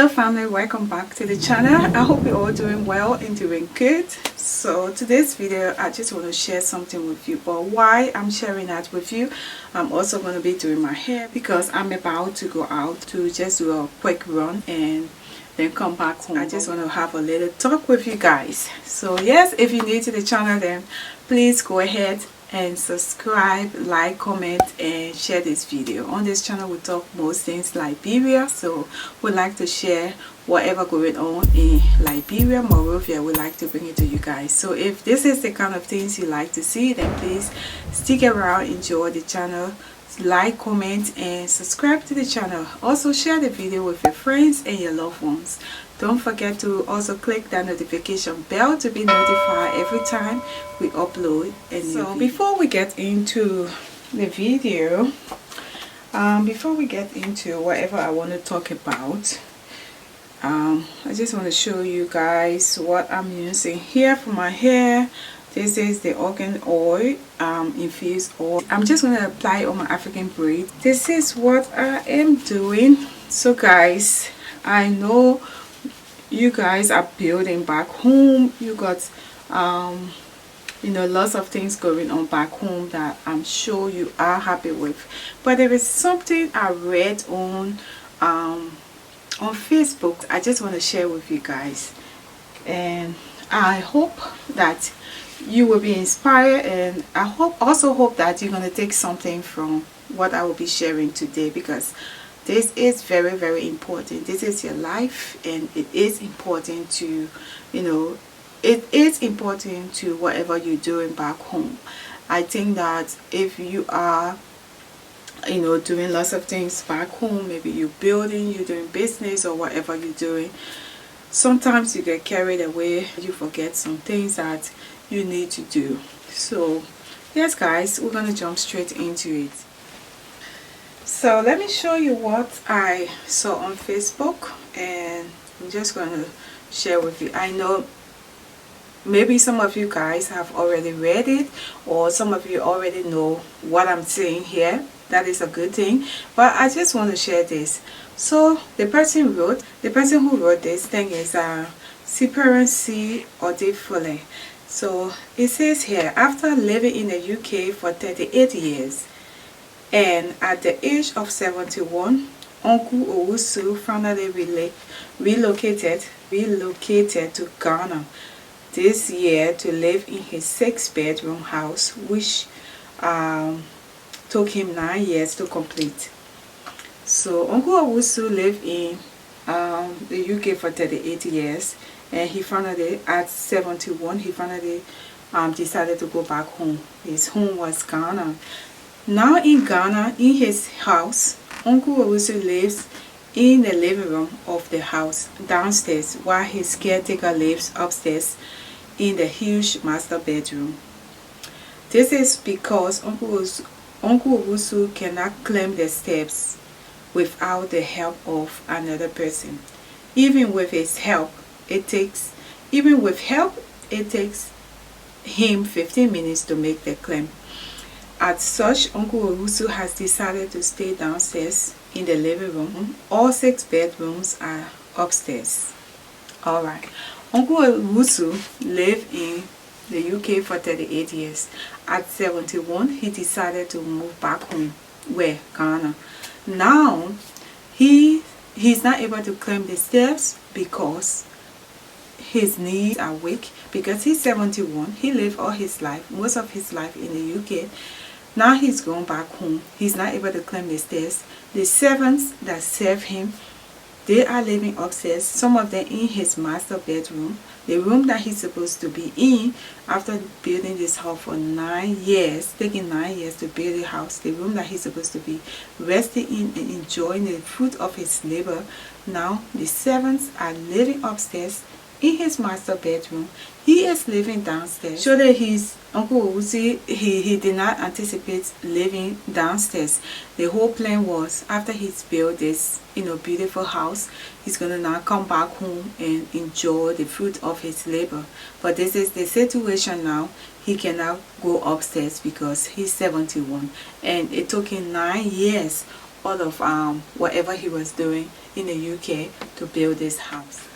Hello family, welcome back to the channel. I hope you're all doing well and doing good. So today's video, I just want to share something with you. But why I'm sharing that with you, I'm also going to be doing my hair because I'm about to go out to just do a quick run and then come back home. I just want to have a little talk with you guys. So yes, if you're new to the channel, then please go ahead and subscribe, like, comment and share this video. On this channel we talk most things Liberia, so we like to share whatever going on in Liberia, Monrovia. We like to bring it to you guys. So if this is the kind of things you like to see, then please stick around, enjoy the channel, like, comment and subscribe to the channel. Also share the video with your friends and your loved ones. Don't forget to also click that notification bell to be notified every time we upload a new video. Before we get into the video, before we get into whatever I want to talk about, I just want to show you guys what I'm using here for my hair. This is the argan oil, infused oil. I'm just going to apply it on my African braid. This is what I am doing. So guys, I know you guys are building back home. You got you know, lots of things going on back home that I'm sure you are happy with. But there is something I read on Facebook I just want to share with you guys, and I hope that you will be inspired, and I also hope that you're going to take something from what I will be sharing today, because this is very, very important. This is your life, and it is important to, you know, it is important to whatever you're doing back home. I think that if you are, you know, doing lots of things back home, maybe you're building, you're doing business or whatever you're doing, sometimes you get carried away, you forget some things that you need to do. So yes guys, we're gonna jump straight into it. So let me show you what I saw on Facebook, and I'm just going to share with you. I know maybe some of you guys have already read it, or some of you already know what I'm saying here. That is a good thing, but I just want to share this. So the person who wrote this thing is C. Odefole. So it says here, after living in the UK for 38 years, and at the age of 71, Uncle Owusu finally relocated to Ghana this year to live in his 6-bedroom house, which took him 9 years to complete. So Uncle Owusu lived in the UK for 38 years, and he finally, at 71, he finally decided to go back home. His home was Ghana. Now in Ghana, in his house, Uncle Owusu lives in the living room of the house downstairs, while his caretaker lives upstairs in the huge master bedroom. This is because Uncle Owusu cannot climb the steps without the help of another person. Even with help, it takes him 15 minutes to make the climb. As such, Uncle Owusu has decided to stay downstairs in the living room. All 6 bedrooms are upstairs. Alright, Uncle Owusu lived in the UK for 38 years. At 71, he decided to move back home, where Ghana. Now, he's not able to climb the steps because his knees are weak, because he's 71. He lived all his life, most of his life in the UK. Now he's going back home. He's not able to climb the stairs. The servants that serve him, they are living upstairs, some of them in his master bedroom, the room that he's supposed to be in after building this house for 9 years, taking 9 years to build the house, the room that he's supposed to be resting in and enjoying the fruit of his labor. Now the servants are living upstairs in his master bedroom. He is living downstairs. So that his Uncle Owusu, he did not anticipate living downstairs. The whole plan was, after he's built this, you know, beautiful house, he's gonna now come back home and enjoy the fruit of his labor. But this is the situation now. He cannot go upstairs because he's 71, and it took him 9 years all of whatever he was doing in the UK to build this house.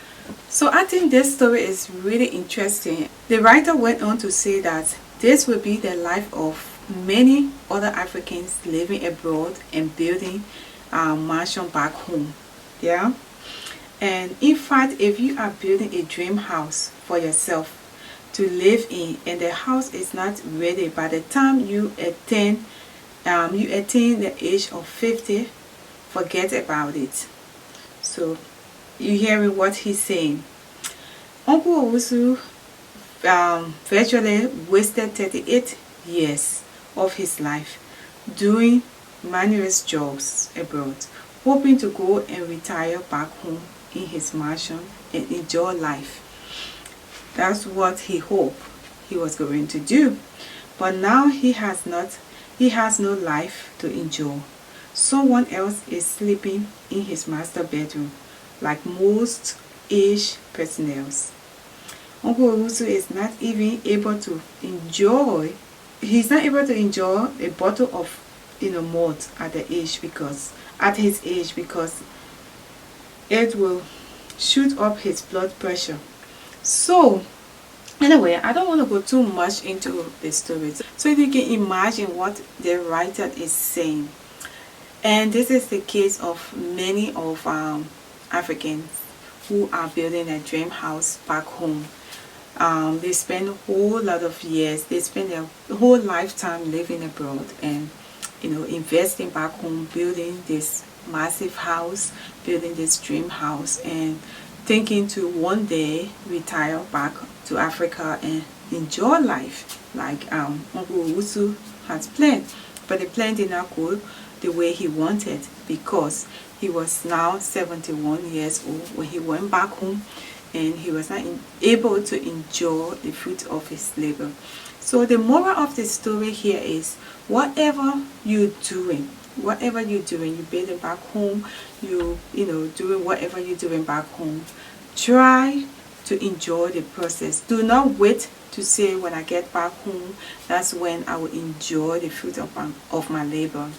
So I think this story is really interesting. The writer went on to say that this will be the life of many other Africans living abroad and building a mansion back home. Yeah. And in fact, if you are building a dream house for yourself to live in, and the house is not ready by the time you attain the age of 50, forget about it. So you hearing what he's saying. Uncle Owusu virtually wasted 38 years of his life doing manual jobs abroad, hoping to go and retire back home in his mansion and enjoy life. That's what he hoped he was going to do. But now he has no life to enjoy. Someone else is sleeping in his master bedroom, like most aged personnel. Uncle Owusu is not even able to enjoy. He's not able to enjoy a bottle of malt at his age because it will shoot up his blood pressure. So anyway, I don't want to go too much into the story, so you can imagine what the writer is saying. And this is the case of many of Africans who are building a dream house back home. They spend a whole lot of years, they spend their whole lifetime living abroad and investing back home, building this massive house, building this dream house, and thinking to one day retire back to Africa and enjoy life like Uncle Owusu has planned. But the plan did not go the way he wanted, because he was now 71 years old when he went back home, and he was not able to enjoy the fruit of his labor. So the moral of the story here is, whatever you're doing, you're building back home, doing whatever you're doing back home, try to enjoy the process. Do not wait to say, when I get back home, that's when I will enjoy the fruit of my labor.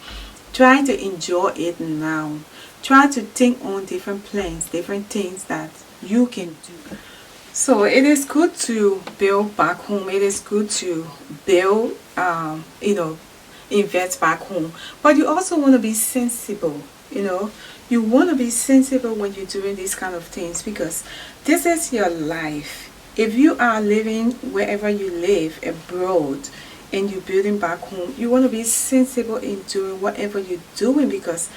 Try to enjoy it now. Try to think on different plans, different things that you can do. So it is good to build back home. It is good to build, invest back home. But you also want to be sensible, You want to be sensible when you're doing these kind of things, because this is your life. If you are living wherever you live abroad and you're building back home, you want to be sensible in doing whatever you're doing, because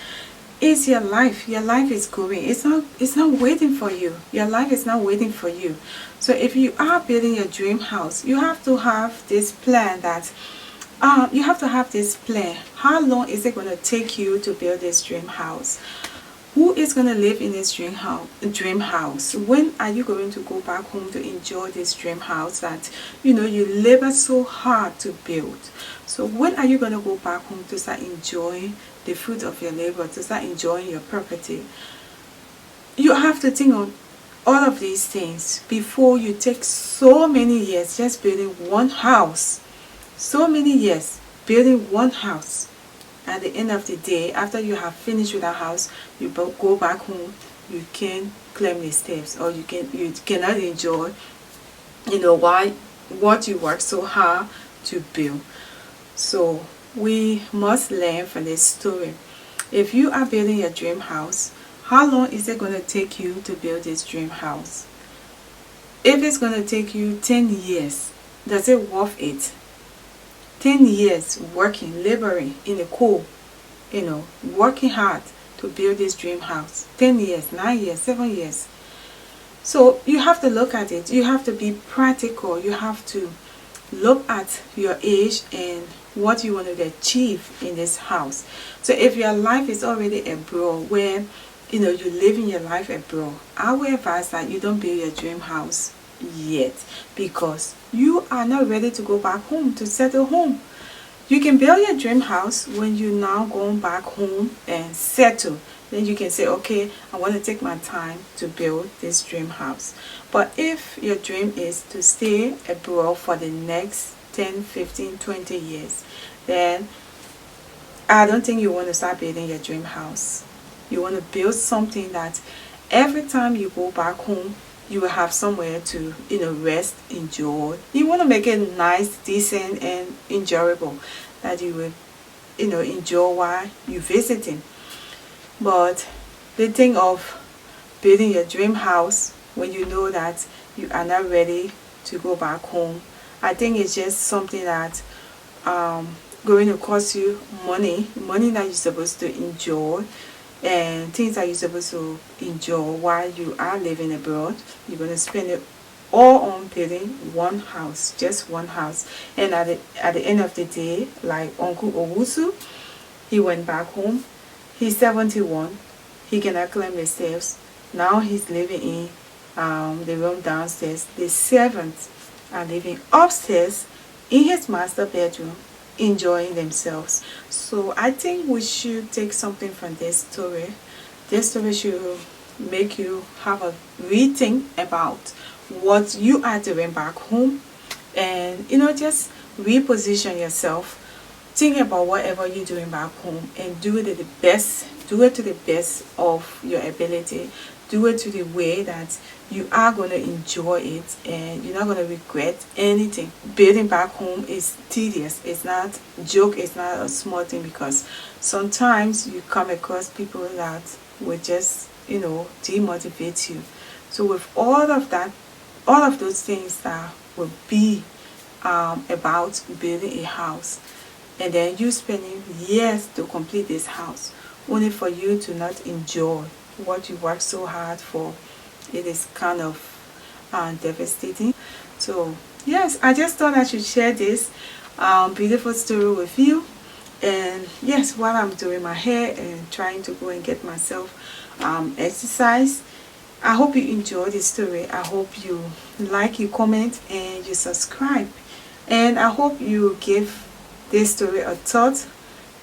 it's your life. Your life is going. It's not waiting for you. Your life is not waiting for you. So if you are building your dream house, you have to have this plan that How long is it going to take you to build this dream house? Who is going to live in this dream house? When are you going to go back home to enjoy this dream house that you labor so hard to build? So when are you going to go back home to start enjoying the fruit of your labor, to start enjoying your property? You have to think on all of these things before you take so many years just building one house. So many years building one house. At the end of the day, after you have finished with that house, you go back home, you can't climb the steps, or you cannot enjoy what you worked so hard to build. So we must learn from this story. If you are building your dream house, how long is it going to take you to build this dream house? If it's going to take you 10 years, does it worth it? 10 years working, laboring in the coal, working hard to build this dream house. 10 years, 9 years, 7 years. So you have to look at it. You have to be practical. You have to look at your age and what you want to achieve in this house. So if your life is already abroad, where you're living your life abroad, I will advise that you don't build your dream house yet, because you are not ready to go back home to settle home. You can build your dream house when you're now going back home and settle. Then you can say, okay, I want to take my time to build this dream house. But if your dream is to stay abroad for the next 10, 15, 20 years, then I don't think you want to start building your dream house. You want to build something that every time you go back home, you will have somewhere to, rest, enjoy. You want to make it nice, decent, and enjoyable, that you will, enjoy while you're visiting. But the thing of building your dream house when you know that you are not ready to go back home, I think it's just something that going to cost you money that you're supposed to enjoy, and things that you're supposed to enjoy while you are living abroad. You're going to spend it all on building one house, just one house. And at the end of the day, like Uncle Owusu, he went back home. He's 71. He cannot claim himself. Now he's living in the room downstairs. The servants are living upstairs in his master bedroom, enjoying themselves. So I think we should take something from this story. This story should make you have a rethink about what you are doing back home, and just reposition yourself. Think about whatever you're doing back home and do it to the best. Do it to the best of your ability. Do it to the way that you are going to enjoy it and you're not going to regret anything. Building back home is tedious. It's not a joke. It's not a small thing, because sometimes you come across people that will just, demotivate you. So with all of that, all of those things that will be about building a house, and then you spending years to complete this house, only for you to not enjoy what you worked so hard for, it is kind of devastating. So yes, I just thought I should share this beautiful story with you. And yes, while I'm doing my hair and trying to go and get myself exercise, I hope you enjoy this story. I hope you like, you comment, and you subscribe. And I hope you give this story a thought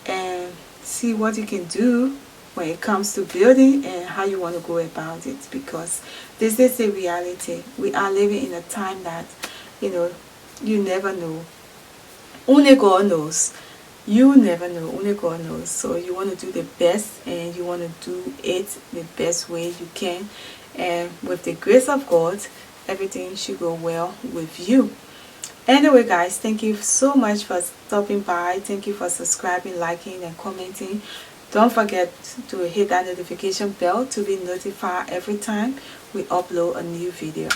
and see what you can do when it comes to building and how you want to go about it, because this is the reality. We are living in a time that you never know. Only God knows. You never know. Only God knows. So you want to do the best, and you want to do it the best way you can, and with the grace of God, everything should go well with you. Anyway guys, thank you so much for stopping by. Thank you for subscribing, liking, and commenting. Don't forget to hit that notification bell to be notified every time we upload a new video.